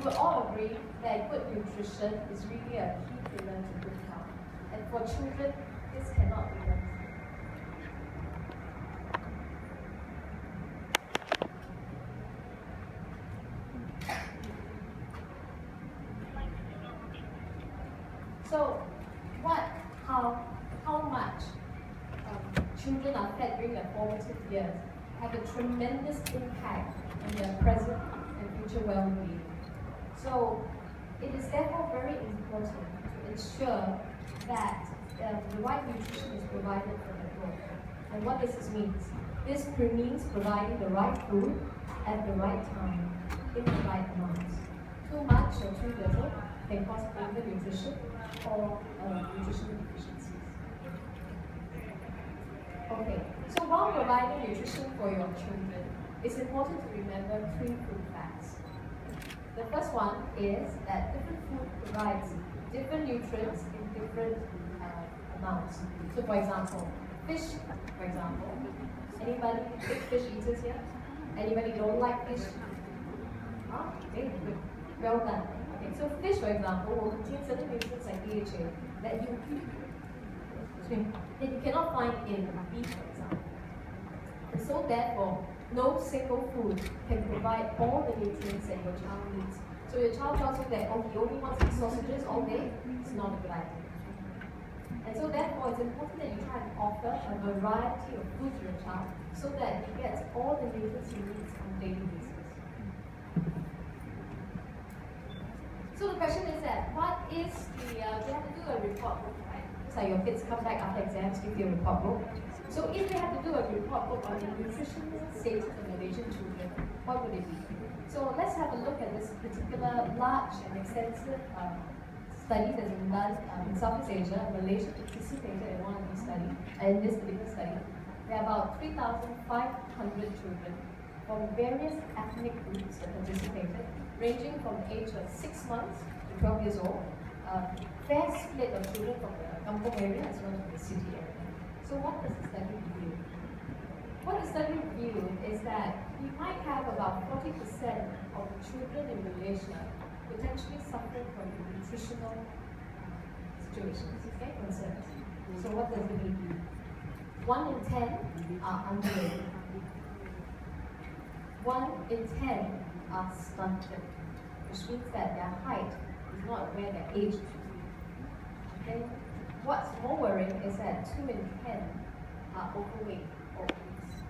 will all agree that good nutrition is really a key pillar to good health. And for children, this cannot be done. So, how much children are fed during their formative years have a tremendous impact on their present and future well-being. So, it is therefore very important to ensure that the right nutrition is provided for their growth. And what does this mean? This means providing the right food at the right time, in the right amounts. Too much or too little can cause undernutrition or nutritional deficiencies. Okay, so while providing nutrition for your children, it's important to remember 3 food facts. The first one is that different food provides different nutrients in different amounts. So for example, fish, for example, anybody big fish eaters here? Anybody don't like fish? Okay, good. Well done. Okay, so fish, for example, will contain certain nutrients like DHA that you cannot find in beef, for example. And so therefore, no single food can provide all the nutrients that your child needs. So your child tells you that, oh, he only wants to eat sausages all day, it's not a good idea. And so therefore, it's important that you try and offer a variety of food to your child so that he gets all the nutrients he needs on a daily basis. So the question is that, what is the, they have to do a report book, right? It's like your kids come back after exams, give you a report book. So if they have to do a report book on the nutritional status of Malaysian children, what would it be? So let's have a look at this particular large and extensive study that's been done in Southeast Asia. Malaysia participated in one of these studies, in this particular study. There are about 3,500 children from various ethnic groups that participated, ranging from the age of 6 months to 12 years old. Fair split of children from the kampung area as well as from the city area. So what does the study reveal? What the study revealed is that we might have about 40% of the children in Malaysia potentially suffering from nutritional situations, okay, concerns. So what does it mean? 1 in 10 are underweight. 1 in 10 are stunted, which means that their height is not where their age should be. Okay? What's more worrying is that 2 in 10 are overweight or obese.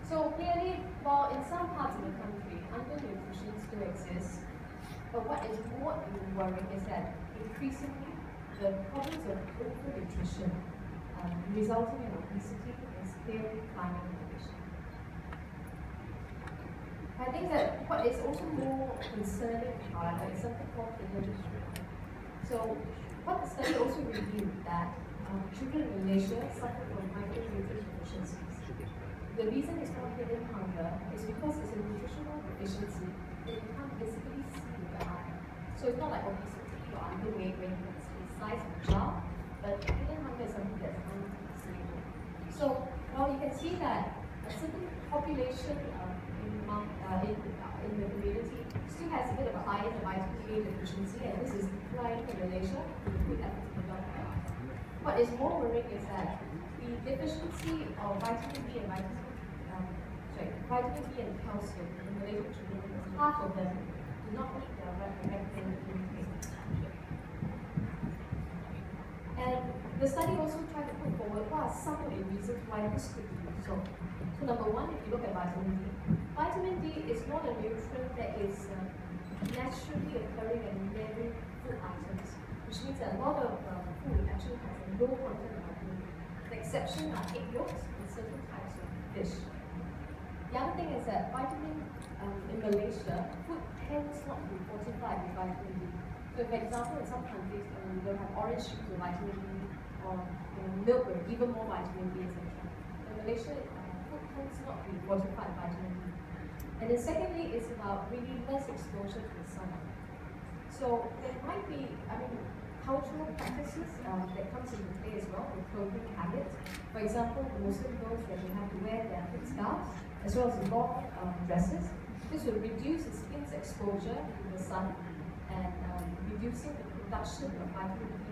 So clearly, while in some parts of the country, undernutrition still exists, but what is more worrying is that increasingly the problems of overnutrition resulting in obesity is clearly climbing in Malaysia. I think that what is also more concerning, however, is something called religious hunger. So, what the study also revealed that children in Malaysia suffer from micronutrient deficiencies. The reason it's called hidden hunger is because it's a nutritional deficiency that you can't visibly see with your eye. So it's not like obesity or underweight when you can see the size of the child, but hidden hunger is something that's unseeable. So, while you can see that a certain population in the community still has a bit of a higher vitamin A deficiency, and this is declining in Malaysia with good efforts to develop that. What is more worrying is that the deficiency of vitamin B and calcium in Malaysian children, half of them do not meet their recommended intake. And the study also tried to put forward what are some of the reasons why this could be so. So number one, if you look at vitamin D, vitamin D is not a nutrient that is naturally occurring in many food items, which means that a lot of food actually has a low content of vitamin D. The exception are egg yolks and certain types of fish. The other thing is that vitamin in Malaysia, food tends not to be fortified with vitamin D. So, for example, in some countries, they'll have orange juice with vitamin D, or milk with even more vitamin D, etc. In Malaysia, food tends not to be fortified with vitamin D. And then secondly, it's about really less exposure to the sun. So there might be, cultural practices that comes into play as well with clothing habits. For example, the Muslim girls that they have to wear their thick scarves as well as long dresses. This will reduce the skin's exposure to the sun and reducing the production of vitamin D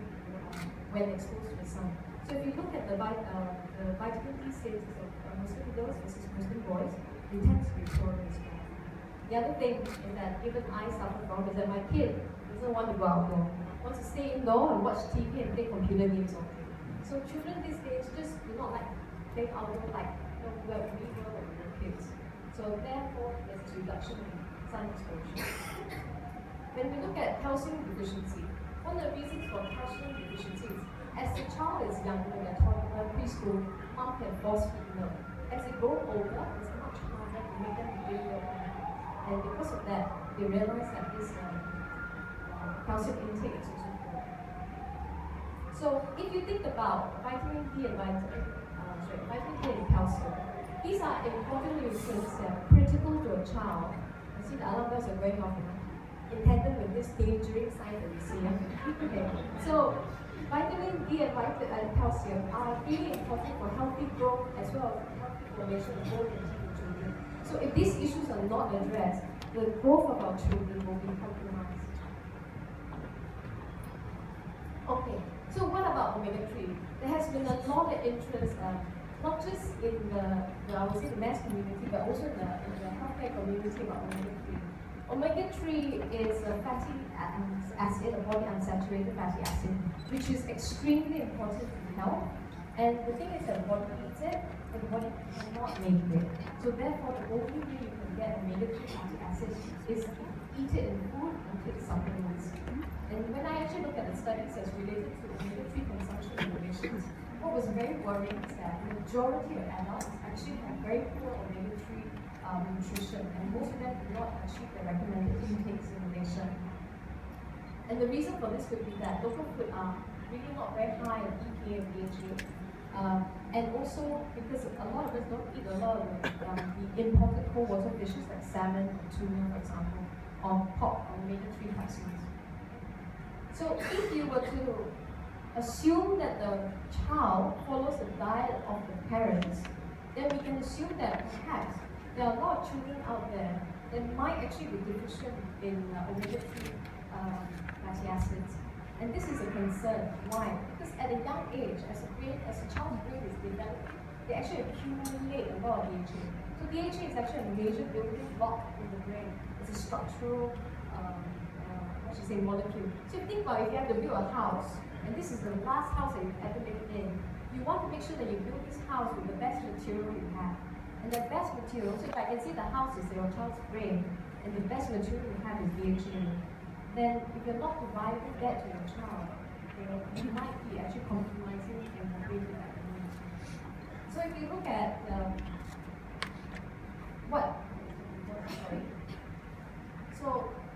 when exposed to the sun. So if you look at the vitamin D status of Muslim girls versus Muslim boys, it tends to be poorer as well. The other thing is that even I suffer from is that my kid doesn't want to go outdoor, wants to stay indoor and watch TV and play computer games all day. So children these days just do not like playing outdoor like where we were when we were kids. So therefore, there's a reduction in sun exposure. When we look at calcium deficiency, one of the reasons for calcium deficiency is as the child is younger, they're toddler, preschool, mom can force feed milk. As they grow older, it's much harder to make them drink milk. And because of that, they realize that this calcium intake is also poor. So if you think about vitamin D and vitamin D and calcium, these are important nutrients that are critical to a child. You see the alarm bells are going off in tandem with this dangerous sign that we see. Okay. So vitamin D and calcium are really important for healthy growth as well as healthy formation of bone and teeth in children. So if these issues are not addressed, the growth of our children will be compromised. Okay, so what about omega-3? There has been a lot of interest, not just in I would say the mass community, but also in the healthcare community about omega-3. Omega-3 is a fatty acid, a polyunsaturated fatty acid, which is extremely important to health. And the thing is that the body needs it, but the body cannot make it. So therefore, the only way you can get omega-3 fatty acid is to eat it in food and take supplements. And when I actually look at the studies that's related to omega-3 consumption regulations, what was very worrying is that the majority of adults actually have very poor omega-3 nutrition, and most of them do not achieve the recommended intakes in Malaysia. And the reason for this could be that local food are really not very high in EPA and DHA. And also because a lot of us don't eat a lot of the imported cold water fishes like salmon or tuna, for example, or pork or omega-3 capsules. So if you were to assume that the child follows the diet of the parents, then we can assume that perhaps there are a lot of children out there that might actually be deficient in omega-3 fatty acids. And this is a concern. Why? Because at a young age, as a child's brain is developing, they actually accumulate a lot of DHA. So DHA is actually a major building block in the brain. It's a structural molecule. So if you think about if you have to build a house, and this is the last house that you've ever lived in, you want to make sure that you build this house with the best material you have. And the best material, so if I can say the house is your child's brain, and the best material you have is DHA, then if you're not providing that to your child, you might be actually compromising and breaking that immunity. So if you look at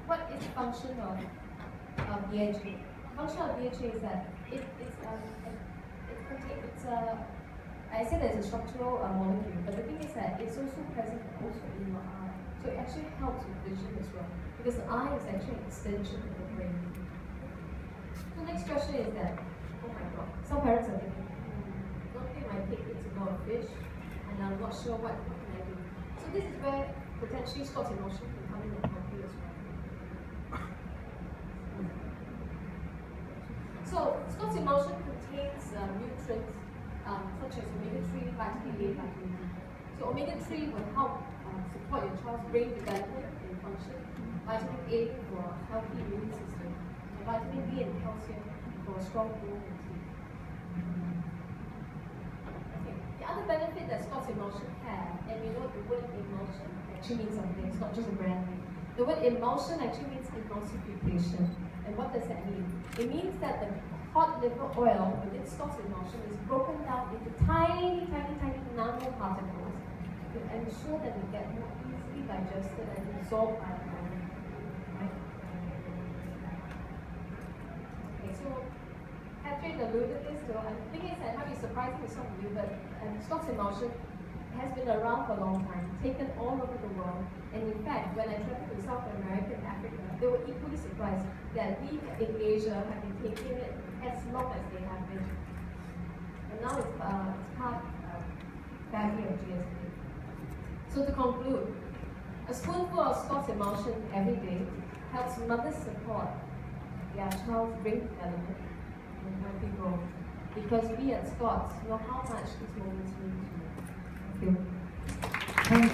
what is the function of DHA? The function of DHA is that I said that it's a structural molecule, but the thing is that it's also present also in your eye. So it actually helps with vision as well, because the eye is actually an extension of the brain. So the next question is that, oh my god, some parents are thinking, don't think my kid eats a lot of fish, and I'm not sure what can I do. So this is where potentially Scott's emotion can come in and help you as well. So Scott's emulsion contains nutrients such as omega-3, vitamin A, vitamin D. So omega-3 will help support your child's brain development and function. Vitamin A for a healthy immune system. And vitamin D and calcium for a strong bone and teeth. Okay. The other benefit that Scott's emulsion has, and you know the word emulsion actually means something, it's not just a brand name. The word emulsion actually means emulsification. And what does that mean? It means that the hot liver oil within Scott's emulsion is broken down into tiny, tiny, tiny nanoparticles to ensure that they get more easily digested and absorbed by the body. Right? Okay, so Patrick alluded this to, and the thing is that might be surprising to some of you, but Scott's emulsion has been around for a long time, taken all over the world, and in fact, when I traveled to South America and Africa, they were equally surprised that we in Asia have been taking it as long as they have been. And now it's part of family of GSP. So to conclude, A spoonful of Scott's emulsion every day helps mothers support their child's brain development and healthy growth. Because we at Scott's know how much these moments mean to you. Thank you. Thank you.